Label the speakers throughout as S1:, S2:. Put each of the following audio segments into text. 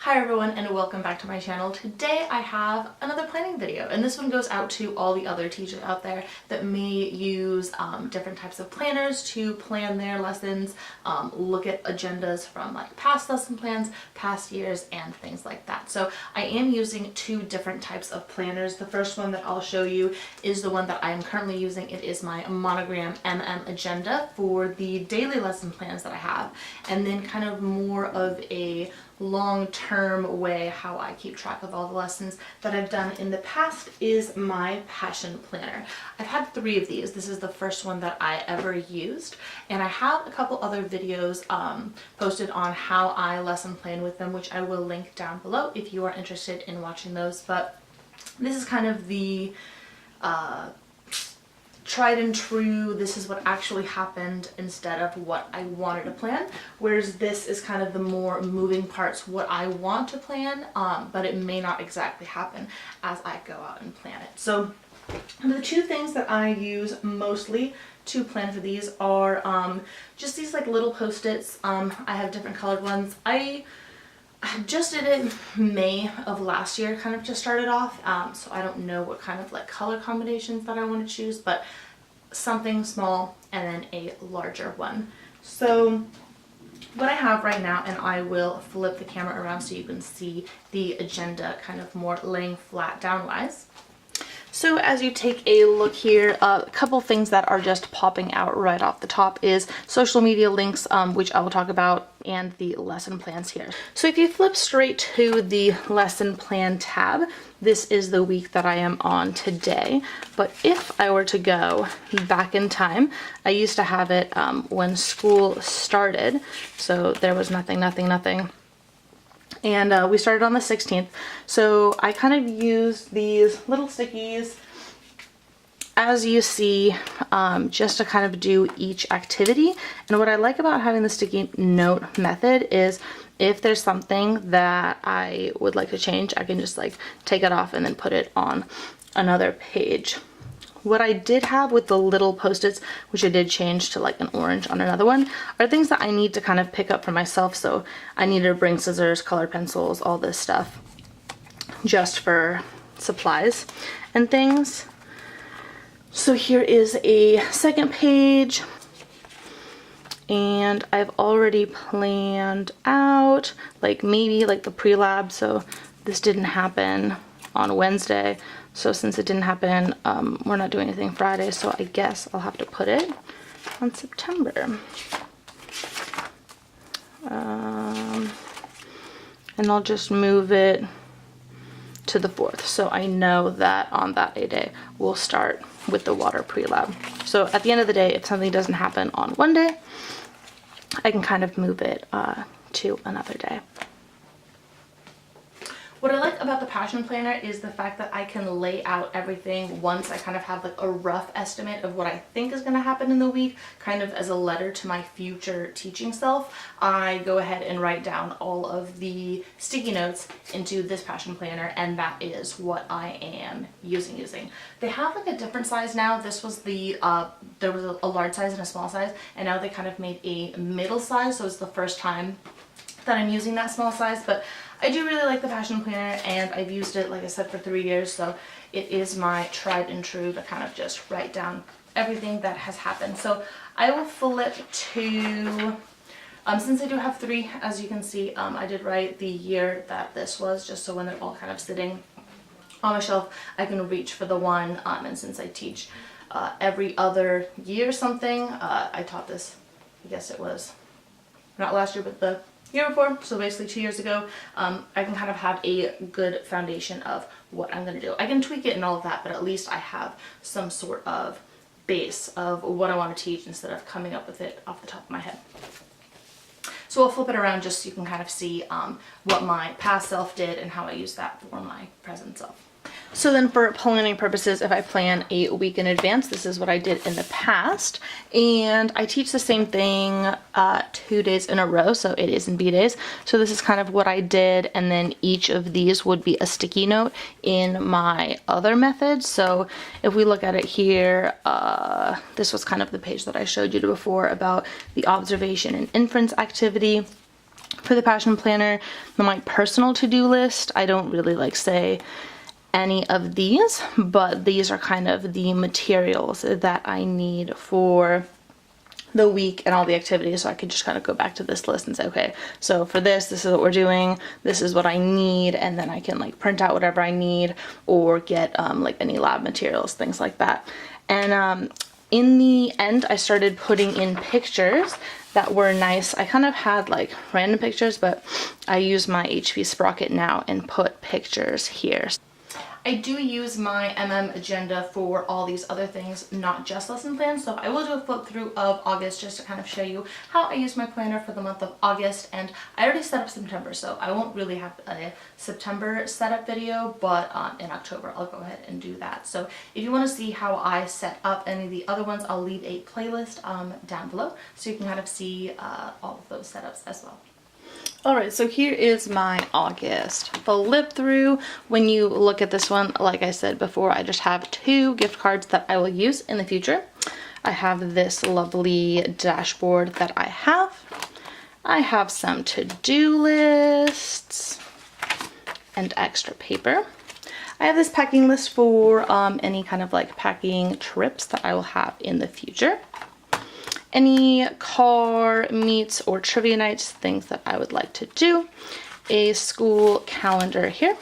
S1: Hi everyone and welcome back to my channel. Today I have another planning video, and this one goes out to all the other teachers out there that may use different types of planners to plan their lessons, look at agendas from like past lesson plans, past years, and things like that. So I am using two different types of planners. The first one that I'll show you is the one that I am currently using. It is my Monogram MM agenda for the daily lesson plans that I have, and then kind of more of a long-term way how I keep track of all the lessons that I've done in the past is my passion planner. I've had 3 of these. This is the first one that I ever used, and I have a couple other videos posted on how I lesson plan with them, which I will link down below if you are interested in watching those. But this is kind of the tried and true, this is what actually happened instead of what I wanted to plan, whereas this is kind of the more moving parts, what I want to plan, but it may not exactly happen as I go out and plan it. So the 2 things that I use mostly to plan for these are just these like little post-its. I have different colored ones. I just did it May of last year, kind of just started off, so I don't know what kind of like color combinations that I want to choose, but something small and then a larger one. So what I have right now, and I will flip the camera around so you can see the agenda kind of more laying flat down wise. So as you take a look here, a couple things that are just popping out right off the top is social media links, which I will talk about, and the lesson plans here. So if you flip straight to the lesson plan tab, this is the week that I am on today. But if I were to go back in time, I used to have it when school started. So there was nothing. And we started on the 16th. So I kind of used these little stickies, as you see, just to kind of do each activity. And what I like about having the sticky note method is if there's something that I would like to change, I can just like take it off and then put it on another page. What I did have with the little post-its, which I did change to like an orange on another one, are things that I need to kind of pick up for myself. So I needed to bring scissors, colored pencils, all this stuff, just for supplies and things. So here is a second page, and I've already planned out like maybe like the pre-lab. So this didn't happen on Wednesday. So since it didn't happen, we're not doing anything Friday, so I guess I'll have to put it on September. And I'll just move it to the 4th. So I know that on that day, we'll start with the water pre-lab. So at the end of the day, if something doesn't happen on one day, I can kind of move it to another day. What I like about the passion planner is the fact that I can lay out everything once I kind of have like a rough estimate of what I think is going to happen in the week, kind of as a letter to my future teaching self. I go ahead and write down all of the sticky notes into this passion planner, and that is what I am using. They have like a different size now. This was the, there was a large size and a small size, and now they kind of made a middle size, so it's the first time that I'm using that small size. But I do really like the passion planner, and I've used it, like I said, for 3 years, so it is my tried and true to kind of just write down everything that has happened. So I will flip to, since I do have 3, as you can see, I did write the year that this was, just so when they're all kind of sitting on my shelf, I can reach for the one, and since I teach every other year or something, I taught this, I guess it was, not last year, but the year before, so basically 2 years ago, I can kind of have a good foundation of what I'm going to do. I can tweak it and all of that, but at least I have some sort of base of what I want to teach instead of coming up with it off the top of my head. So I'll flip it around just so you can kind of see what my past self did and how I use that for my present self. So then for planning purposes, if I plan a week in advance, this is what I did in the past. And I teach the same thing 2 days in a row, so A days and B days. So this is kind of what I did, and then each of these would be a sticky note in my other method. So if we look at it here, this was kind of the page that I showed you before about the observation and inference activity. For the passion planner, my personal to-do list, I don't really like say any of these, but these are kind of the materials that I need for the week and all the activities, so I could just kind of go back to this list and say, okay, so for this is what we're doing, this is what I need, and then I can like print out whatever I need or get like any lab materials, things like that. And in the end, I started putting in pictures that were nice. I kind of had like random pictures, but I use my HP Sprocket now and put pictures here. I do use my agenda for all these other things, not just lesson plans, so I will do a flip through of August just to kind of show you how I use my planner for the month of August. And I already set up September, so I won't really have a September setup video, but in October I'll go ahead and do that. So if you want to see how I set up any of the other ones, I'll leave a playlist down below so you can kind of see all of those setups as well. Alright, so here is my August flip through. When you look at this one, like I said before, I just have 2 gift cards that I will use in the future. I have this lovely dashboard that I have some to-do lists and extra paper. I have this packing list for any kind of like packing trips that I will have in the future. Any car meets or trivia nights, things that I would like to do. A school calendar here.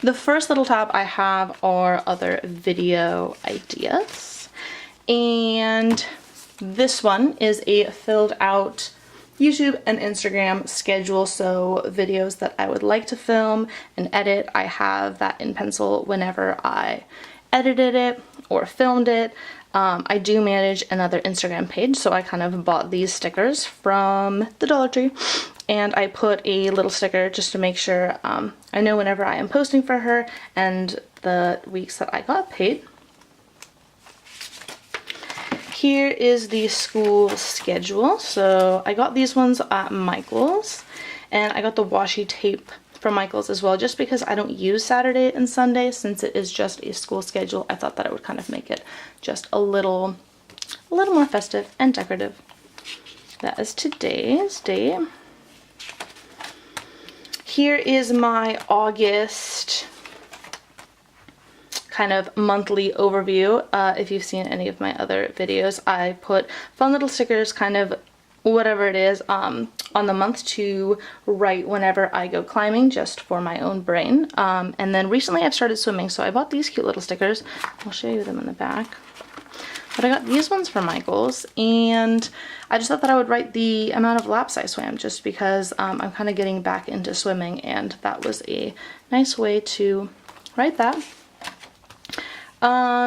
S1: The first little tab I have are other video ideas. And this one is a filled out YouTube and Instagram schedule, so videos that I would like to film and edit. I have that in pencil whenever I edited it or filmed it. I do manage another Instagram page, so I kind of bought these stickers from the Dollar Tree, and I put a little sticker just to make sure I know whenever I am posting for her and the weeks that I got paid. Here is the school schedule. So I got these ones at Michael's, and I got the washi tape from Michael's as well, just because I don't use Saturday and Sunday. Since it is just a school schedule, I thought that it would kind of make it just a little more festive and decorative. That is today's date. Here is my August kind of monthly overview. If you've seen any of my other videos, I put fun little stickers, kind of whatever it is, on the month to write whenever I go climbing, just for my own brain. And then recently I've started swimming, so I bought these cute little stickers. I'll show you them in the back. But I got these ones from Michael's, and I just thought that I would write the amount of laps I swam, just because I'm kind of getting back into swimming, and that was a nice way to write that.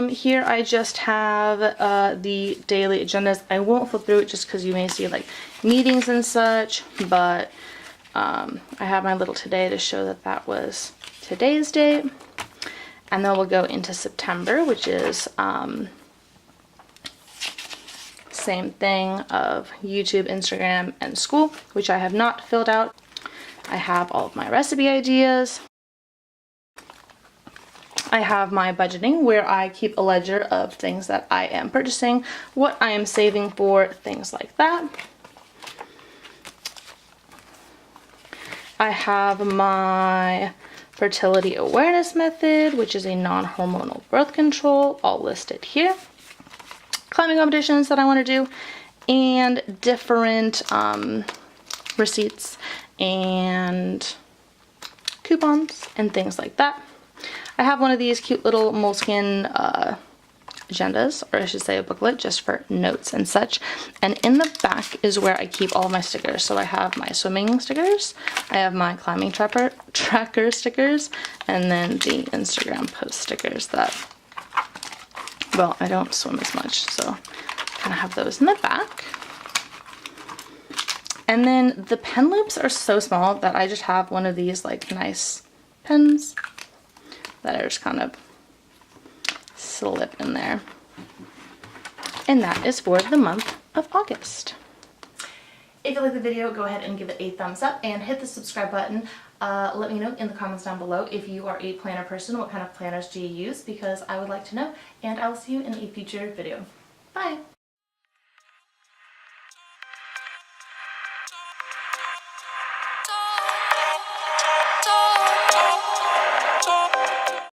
S1: Here I just have the daily agendas. I won't flip through it just because you may see like meetings and such, but I have my little today to show that that was today's date. And then we'll go into September, which is same thing of YouTube, Instagram, and school, which I have not filled out. I have all of my recipe ideas. I have my budgeting, where I keep a ledger of things that I am purchasing, what I am saving for, things like that. I have my fertility awareness method, which is a non-hormonal birth control, all listed here. Climbing competitions that I want to do, and different receipts and coupons and things like that. I have one of these cute little moleskin agendas, or I should say a booklet, just for notes and such. And in the back is where I keep all my stickers. So I have my swimming stickers, I have my climbing tracker stickers, and then the Instagram post stickers that, well, I don't swim as much, so I kind of have those in the back. And then the pen loops are so small that I just have one of these like nice pens that I just kind of slip in there. And that is for the month of August. If you like the video, go ahead and give it a thumbs up and hit the subscribe button. Let me know in the comments down below if you are a planner person, what kind of planners do you use, because I would like to know, and I will see you in a future video. Bye!